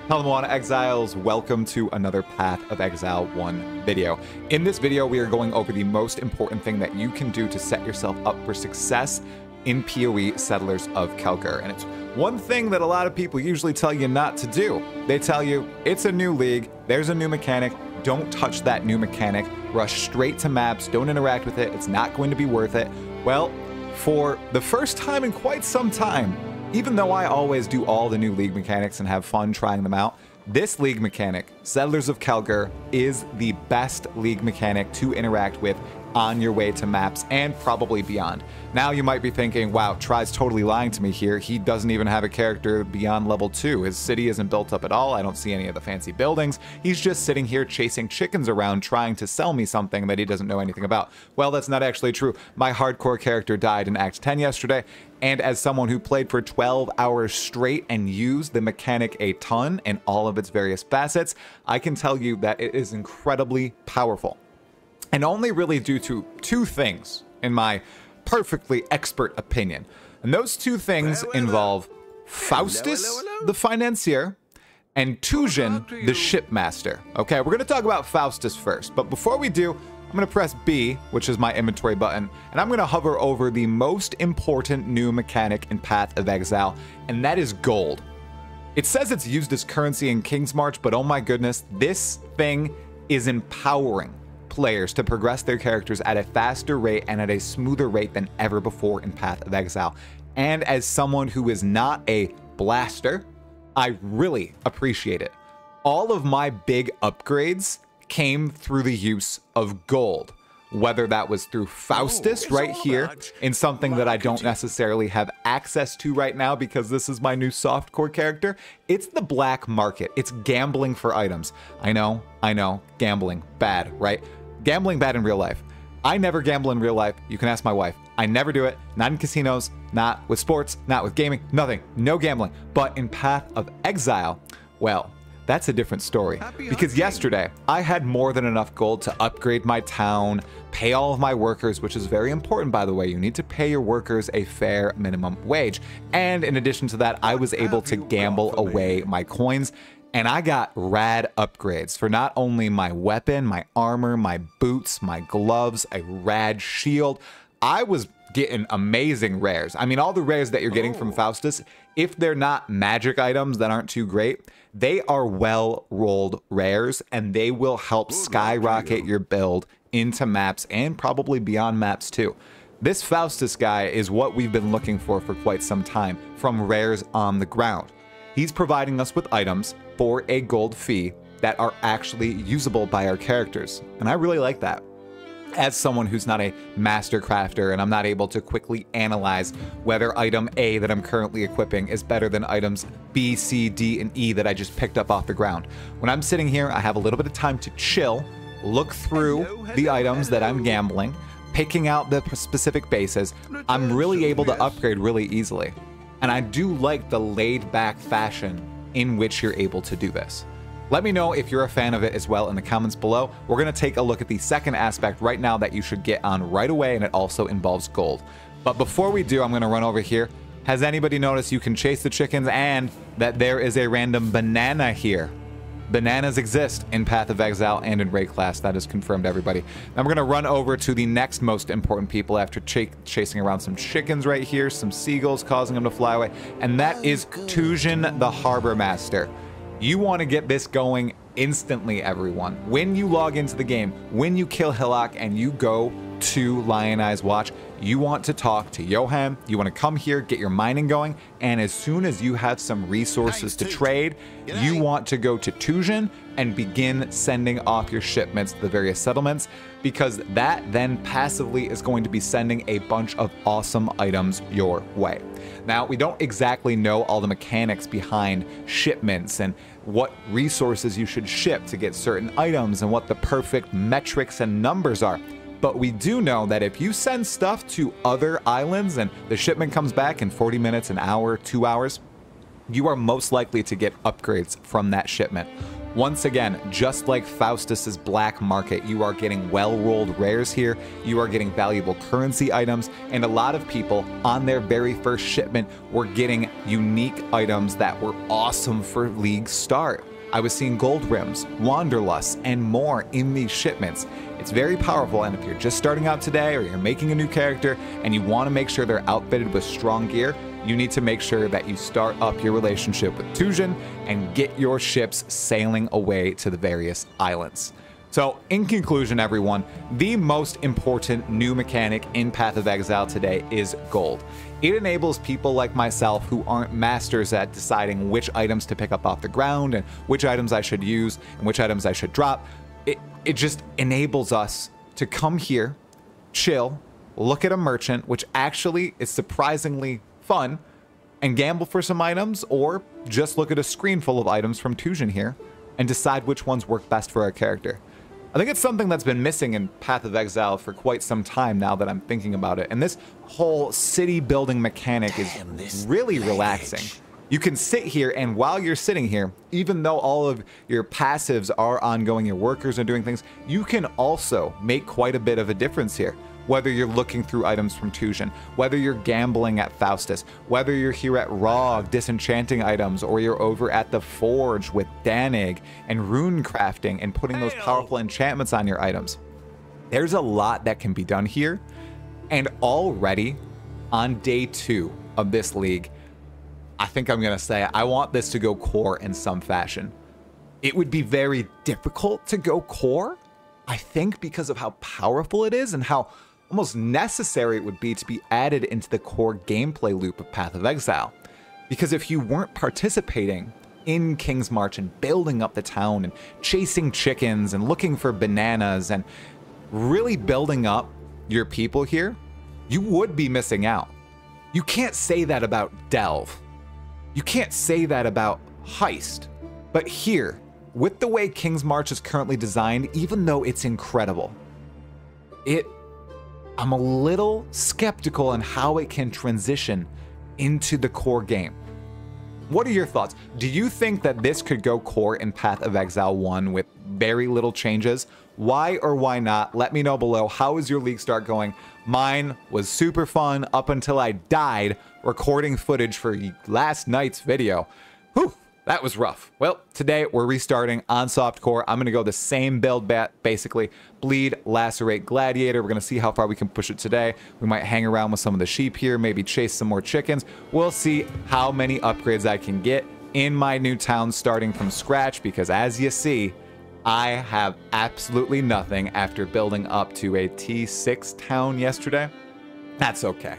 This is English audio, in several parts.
Hello Exiles, welcome to another Path of Exile 1 video. In this video, we are going over the most important thing that you can do to set yourself up for success in PoE Settlers of Kalguur. And it's one thing that a lot of people usually tell you not to do. They tell you, it's a new league, there's a new mechanic, don't touch that new mechanic, rush straight to maps, don't interact with it, it's not going to be worth it. Well, for the first time in quite some time, even though I always do all the new league mechanics and have fun trying them out, this league mechanic, Settlers of Kalguur, is the best league mechanic to interact with on your way to maps and probably beyond. Now you might be thinking, wow, Try's totally lying to me here. He doesn't even have a character beyond level 2. His city isn't built up at all. I don't see any of the fancy buildings. He's just sitting here chasing chickens around trying to sell me something that he doesn't know anything about. Well, that's not actually true. My hardcore character died in Act 10 yesterday, and as someone who played for 12 hours straight and used the mechanic a ton in all of its various facets, I can tell you that it is incredibly powerful. And only really due to two things, in my perfectly expert opinion. And those two things involve Faustus, the financier, and Tujen, the shipmaster. Okay, we're going to talk about Faustus first, but before we do, I'm going to press B, which is my inventory button, and I'm going to hover over the most important new mechanic in Path of Exile, and that is gold. It says it's used as currency in King's March, but oh my goodness, this thing is empowering players to progress their characters at a faster rate and at a smoother rate than ever before in Path of Exile. And as someone who is not a blaster, I really appreciate it. All of my big upgrades came through the use of gold, whether that was through Faustus right here in something that I don't necessarily have access to right now because this is my new softcore character. It's the black market. It's gambling for items. I know, gambling, bad, right? Gambling bad in real life. I never gamble in real life. You can ask my wife. I never do it. Not in casinos, not with sports, not with gaming, nothing. No gambling. But in Path of Exile, well, that's a different story. Because yesterday, I had more than enough gold to upgrade my town, pay all of my workers, which is very important, by the way. You need to pay your workers a fair minimum wage. And in addition to that, I was able to gamble away my coins. And I got rad upgrades for not only my weapon, my armor, my boots, my gloves, a rad shield. I was getting amazing rares. I mean, all the rares that you're getting from Faustus, if they're not magic items that aren't too great, they are well-rolled rares, and they will help skyrocket your build into maps and probably beyond maps too. This Faustus guy is what we've been looking for quite some time from rares on the ground. He's providing us with items for a gold fee that are actually usable by our characters. And I really like that. As someone who's not a master crafter and I'm not able to quickly analyze whether item A that I'm currently equipping is better than items B, C, D, and E that I just picked up off the ground. When I'm sitting here, I have a little bit of time to chill, look through the items that I'm gambling, picking out the specific bases. I'm really able to upgrade really easily. And I do like the laid-back fashion in which you're able to do this. Let me know if you're a fan of it as well in the comments below. We're going to take a look at the second aspect right now that you should get on right away, and it also involves gold. But before we do, I'm going to run over here. Has anybody noticed you can chase the chickens and that there is a random banana here? Bananas exist in Path of Exile and in Raid class. That is confirmed, everybody. Now we're going to run over to the next most important people after chasing around some chickens right here, some seagulls causing them to fly away, and that is Tujen, the Harbor Master. You want to get this going instantly, everyone. When you log into the game, when you kill Hillock and you go to Lion Eyes Watch, you want to talk to Johan, you want to come here, get your mining going, and as soon as you have some resources to trade, you want to go to Tujen and begin sending off your shipments to the various settlements, because that then passively is going to be sending a bunch of awesome items your way. Now, we don't exactly know all the mechanics behind shipments and what resources you should ship to get certain items and what the perfect metrics and numbers are. But we do know that if you send stuff to other islands and the shipment comes back in 40 minutes, an hour, 2 hours, you are most likely to get upgrades from that shipment. Once again, just like Faustus's black market, you are getting well-rolled rares here, you are getting valuable currency items, and a lot of people on their very first shipment were getting unique items that were awesome for League start. I was seeing gold rims, wanderlusts, and more in these shipments. It's very powerful, and if you're just starting out today or you're making a new character and you want to make sure they're outfitted with strong gear, you need to make sure that you start up your relationship with Tujen and get your ships sailing away to the various islands. So, in conclusion, everyone, the most important new mechanic in Path of Exile today is gold. It enables people like myself who aren't masters at deciding which items to pick up off the ground and which items I should use and which items I should drop. It just enables us to come here, chill, look at a merchant, which actually is surprisingly fun, and gamble for some items, or just look at a screen full of items from Tujen here and decide which ones work best for our character. I think it's something that's been missing in Path of Exile for quite some time now that I'm thinking about it, and this whole city building mechanic is really relaxing. You can sit here, and while you're sitting here, even though all of your passives are ongoing, your workers are doing things, you can also make quite a bit of a difference here. Whether you're looking through items from Tujen, whether you're gambling at Faustus, whether you're here at Rog disenchanting items, or you're over at the Forge with Danig and rune crafting and putting those powerful enchantments on your items. There's a lot that can be done here, and already on day 2 of this league, I think I'm gonna say I want this to go core in some fashion. It would be very difficult to go core, I think, because of how powerful it is and how almost necessary it would be to be added into the core gameplay loop of Path of Exile. Because if you weren't participating in King's March and building up the town and chasing chickens and looking for bananas and really building up your people here, you would be missing out. You can't say that about Delve. You can't say that about Heist. But here, with the way King's March is currently designed, even though it's incredible, I'm a little skeptical on how it can transition into the core game. What are your thoughts? Do you think that this could go core in Path of Exile 1 with very little changes? Why or why not? Let me know below. How is your league start going? Mine was super fun up until I died recording footage for last night's video. Whew, that was rough. Well, today we're restarting on softcore. I'm going to go the same build basically. Bleed, Lacerate, Gladiator. We're going to see how far we can push it today. We might hang around with some of the sheep here, maybe chase some more chickens. We'll see how many upgrades I can get in my new town starting from scratch, because as you see, I have absolutely nothing after building up to a T6 town yesterday. That's okay.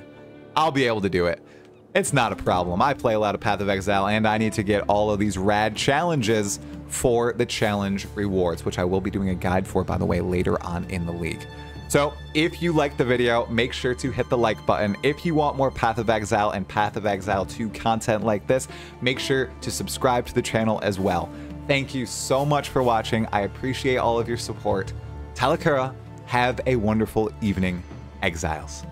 I'll be able to do it. It's not a problem. I play a lot of Path of Exile, and I need to get all of these rad challenges for the challenge rewards, which I will be doing a guide for, by the way, later on in the league. So if you liked the video, make sure to hit the like button. If you want more Path of Exile and Path of Exile 2 content like this, make sure to subscribe to the channel as well. Thank you so much for watching. I appreciate all of your support. Talkative, have a wonderful evening, Exiles.